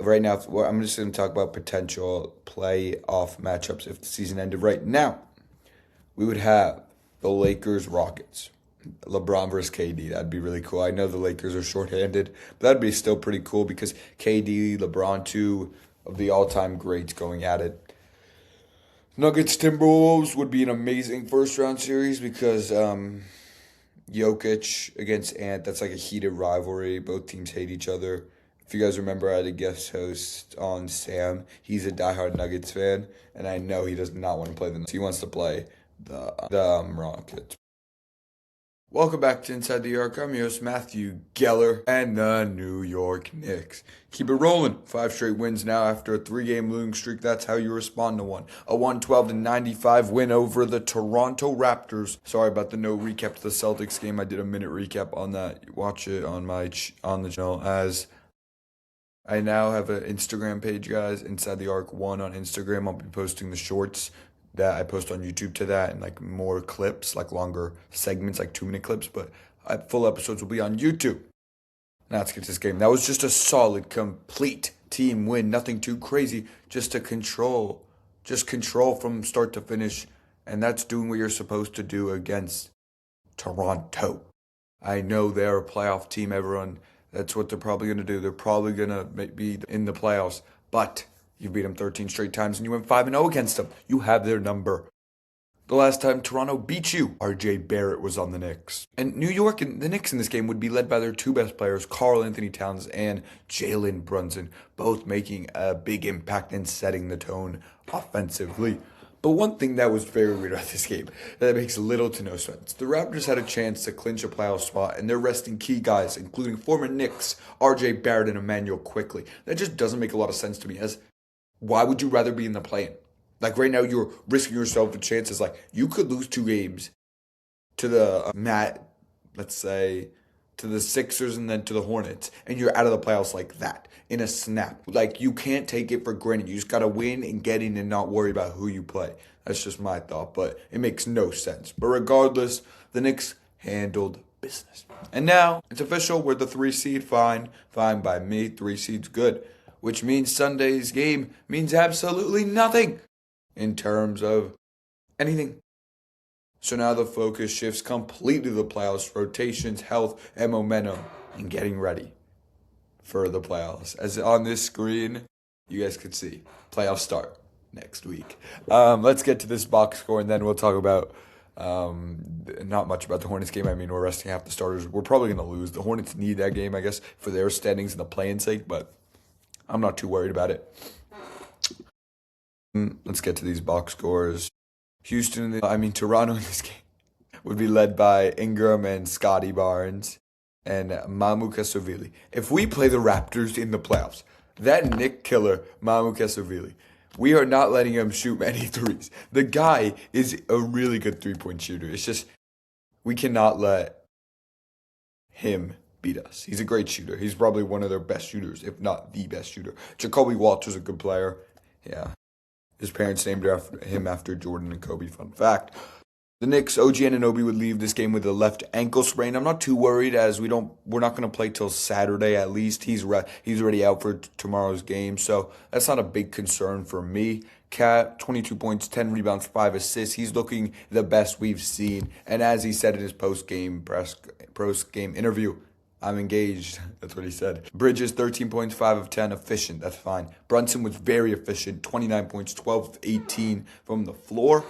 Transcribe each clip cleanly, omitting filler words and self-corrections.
right now, well, I'm just going to talk about potential playoff matchups if the season ended right now. We would have the Lakers Rockets. LeBron versus KD. That'd be really cool. I know the Lakers are shorthanded, but that'd be still pretty cool because KD, LeBron, two of the all-time greats going at it. Nuggets Timberwolves would be an amazing first round series because Jokic against Ant, that's like a heated rivalry. Both teams hate each other. If you guys remember, I had a guest host on Sam. He's a diehard Nuggets fan, and I know he does not want to play the Nuggets. He wants to play the Rockets. Welcome back to Inside the York. I'm your host, Matthew Geller, and the New York Knicks. Keep it rolling. 5 straight wins now after a 3-game losing streak. That's how you respond to one. A 112-95 win over the Toronto Raptors. Sorry about the no recap to the Celtics game. I did a minute recap on that. Watch it on on the channel. As I now have an Instagram page, guys. Inside the Arc 1 on Instagram. I'll be posting the shorts that I post on YouTube to that, and like more clips, like longer segments, like 2-minute clips, but full episodes will be on YouTube. Now let's get to this game. That was just a solid, complete team win. Nothing too crazy, just control from start to finish, and that's doing what you're supposed to do against Toronto. I know they're a playoff team, everyone. That's what they're probably going to do. They're probably going to be in the playoffs, but you beat them 13 straight times and you went 5-0 against them. You have their number. The last time Toronto beat you, R.J. Barrett was on the Knicks. And New York and the Knicks in this game would be led by their 2 best players, Karl Anthony Towns and Jalen Brunson, both making a big impact and setting the tone offensively. But one thing that was very weird about this game that makes little to no sense. The Raptors had a chance to clinch a playoff spot, and they're resting key guys, including former Knicks, R.J. Barrett and Emmanuel Quickley. That just doesn't make a lot of sense to me, as why would you rather be in the play-in? Like right now, you're risking yourself with chances. Like you could lose 2 games to the let's say, to the Sixers and then to the Hornets, and you're out of the playoffs like that in a snap. Like you can't take it for granted. You just gotta win and get in and not worry about who you play. That's just my thought, but it makes no sense. But regardless, the Knicks handled business, and now it's official. We're the 3 seed. Fine by me. 3 seed's good. Which means Sunday's game means absolutely nothing in terms of anything. So now the focus shifts completely to the playoffs, rotations, health, and momentum, and getting ready for the playoffs. As on this screen, you guys could see, playoffs start next week. Let's get to this box score, and then we'll talk about not much about the Hornets game. I mean, we're resting half the starters. We're probably going to lose. The Hornets need that game, I guess, for their standings and the play-in sake, but I'm not too worried about it. Let's get to these box scores. Toronto in this game would be led by Ingram and Scotty Barnes and Mamu Kasovili. If we play the Raptors in the playoffs, that Nick killer, Mamu Kasovili, we are not letting him shoot many threes. The guy is a really good 3-point shooter. It's just, we cannot let him beat us. He's a great shooter. He's probably one of their best shooters, if not the best shooter. Jacoby Walter's a good player. Yeah. His parents named him after Jordan and Kobe. Fun fact. The Knicks, OG Anunoby would leave this game with a left ankle sprain. I'm not too worried, as we're not going to play till Saturday at least. He's already out for tomorrow's game, so that's not a big concern for me. Cat, 22 points, 10 rebounds, 5 assists. He's looking the best we've seen. And as he said in his post-game interview, I'm engaged. That's what he said. Bridges, 13 points, 5 of 10, efficient. That's fine. Brunson was very efficient, 29 points, 12 of 18 from the floor.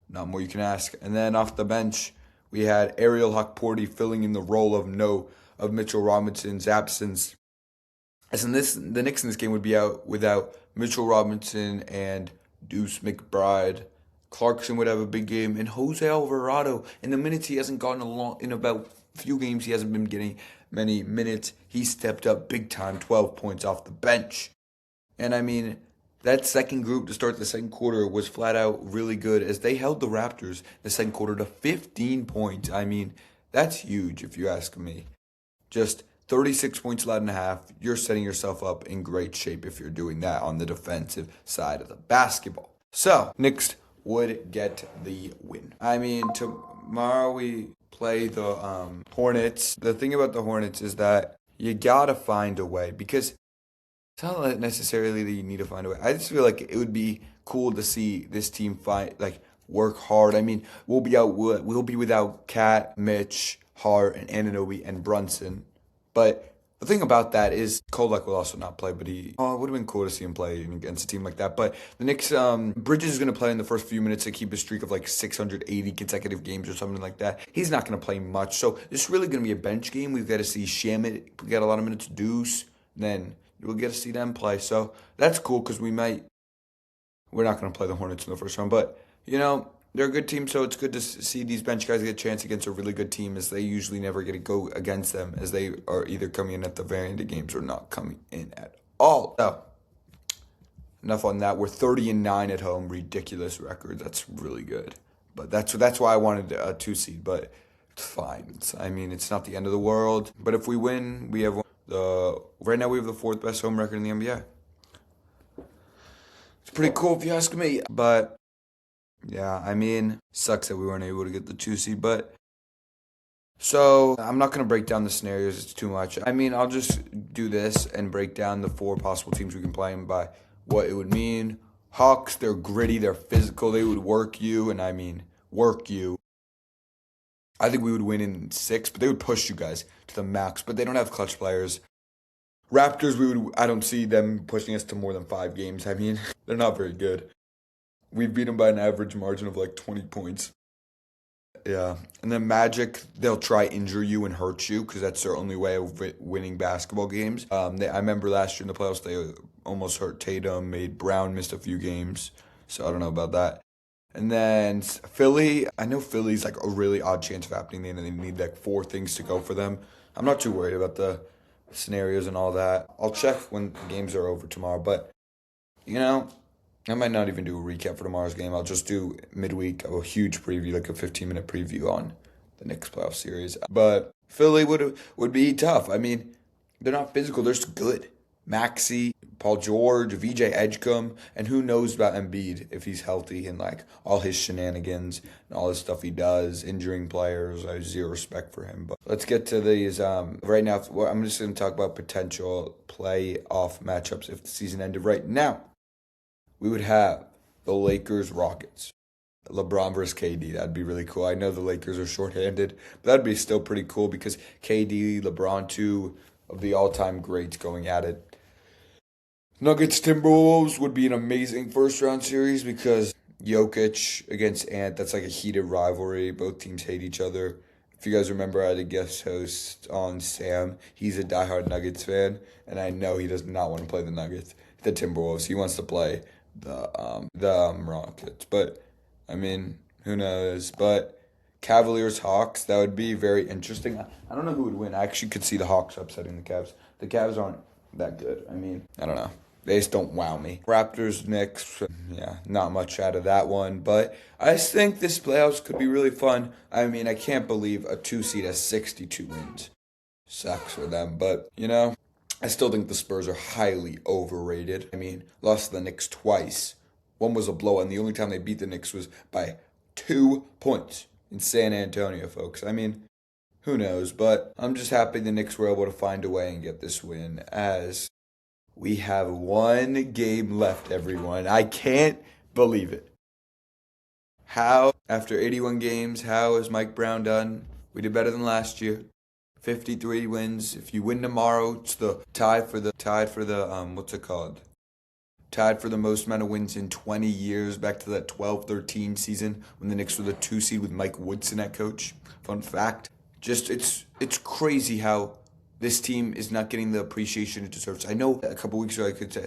Not more you can ask. And then off the bench, we had Ariel Hukporti filling in the role of Mitchell Robinson's absence. As in the Knicks in this game would be out without Mitchell Robinson and Deuce McBride. Clarkson would have a big game, and Jose Alvarado, in the minutes he hasn't gotten along in about few games, he hasn't been getting many minutes. He stepped up big time, 12 points off the bench. And I mean, that second group to start the second quarter was flat out really good, as they held the Raptors the second quarter to 15 points. I mean, that's huge if you ask me. Just 36 points allowed in a half. You're setting yourself up in great shape if you're doing that on the defensive side of the basketball. So, Knicks would get the win. I mean, tomorrow we play the Hornets. The thing about the Hornets is that you gotta find a way, because It's not like necessarily that you need to find a way. I just feel like it would be cool to see this team fight, like work hard. I mean, we'll be without Cat, Mitch, Hart, and Anunoby and Brunson, but the thing about that is Kolek will also not play, but it would have been cool to see him play against a team like that. But the Knicks, Bridges is going to play in the first few minutes to keep a streak of like 680 consecutive games or something like that. He's not going to play much, so it's really going to be a bench game. We've got to see Shamit. We got a lot of minutes. Deuce, then we'll get to see them play. So that's cool because we're not going to play the Hornets in the first round, but they're a good team, so it's good to see these bench guys get a chance against a really good team, as they usually never get to go against them, as they are either coming in at the very end of games or not coming in at all. So, enough on that. We're 30-9 at home, ridiculous record. That's really good, but that's why I wanted a 2 seed. But it's fine. It's not the end of the world. But if we win, we have right now we have the 4th best home record in the NBA. It's pretty cool if you ask me, but. Yeah, sucks that we weren't able to get the 2 seed, but so I'm not going to break down the scenarios, it's too much. I'll just do this and break down the 4 possible teams we can play in by what it would mean. Hawks, they're gritty, they're physical, they would work you, and work you. I think we would win in 6, but they would push you guys to the max, but they don't have clutch players. Raptors, I don't see them pushing us to more than 5 games. They're not very good. We beat them by an average margin of like 20 points. Yeah. And then Magic, they'll try injure you and hurt you because that's their only way of winning basketball games. I remember last year in the playoffs, they almost hurt Tatum, made Brown missed a few games. So I don't know about that. And then Philly, I know Philly's like a really odd chance of happening, and they need like 4 things to go for them. I'm not too worried about the scenarios and all that. I'll check when the games are over tomorrow, but I might not even do a recap for tomorrow's game. I'll just do midweek, a huge preview, like a 15-minute preview on the Knicks playoff series. But Philly would be tough. They're not physical. They're just good. Maxey, Paul George, VJ Edgecombe, and who knows about Embiid if he's healthy and like all his shenanigans and all the stuff he does, injuring players. I have zero respect for him. But let's get to these. Right now, I'm just going to talk about potential playoff matchups if the season ended right now. We would have the Lakers-Rockets. LeBron versus KD. That'd be really cool. I know the Lakers are shorthanded, but that'd be still pretty cool because KD, LeBron, 2 of the all-time greats going at it. Nuggets-Timberwolves would be an amazing first-round series because Jokic against Ant, that's like a heated rivalry. Both teams hate each other. If you guys remember, I had a guest host on Sam. He's a diehard Nuggets fan, and I know he does not want to play the Nuggets, the Timberwolves. He wants to play the Rockets, but who knows? But Cavaliers Hawks, that would be very interesting. I don't know who would win. I actually could see the Hawks upsetting the Cavs. The Cavs aren't that good. I don't know. They just don't wow me. Raptors Knicks, yeah, not much out of that one, but I just think this playoffs could be really fun. I can't believe a 2 seed has 62 wins. Sucks for them, but I still think the Spurs are highly overrated. Lost to the Knicks twice. One was a blowout, and the only time they beat the Knicks was by 2 points in San Antonio, folks. Who knows? But I'm just happy the Knicks were able to find a way and get this win, as we have 1 game left, everyone. I can't believe it. How, after 81 games, how is Mike Brown done? We did better than last year. 53 wins. If you win tomorrow, it's the tied for the most amount of wins in 20 years, back to that 12-13 season when the Knicks were the 2 seed with Mike Woodson at coach. Fun fact. Just it's crazy how this team is not getting the appreciation it deserves. I know a couple weeks ago I could say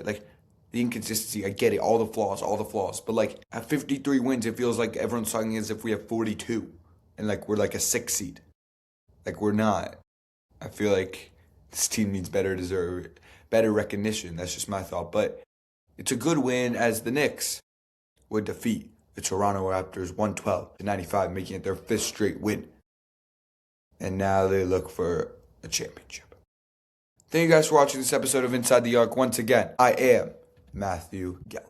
the inconsistency, I get it, all the flaws, but at 53 wins it feels like everyone's talking as if we have 42 and we're a 6 seed. We're not. I feel like this team needs better recognition. That's just my thought. But it's a good win, as the Knicks would defeat the Toronto Raptors 112-95, making it their 5th straight win. And now they look for a championship. Thank you guys for watching this episode of Inside the York. Once again, I am Matthew Gell.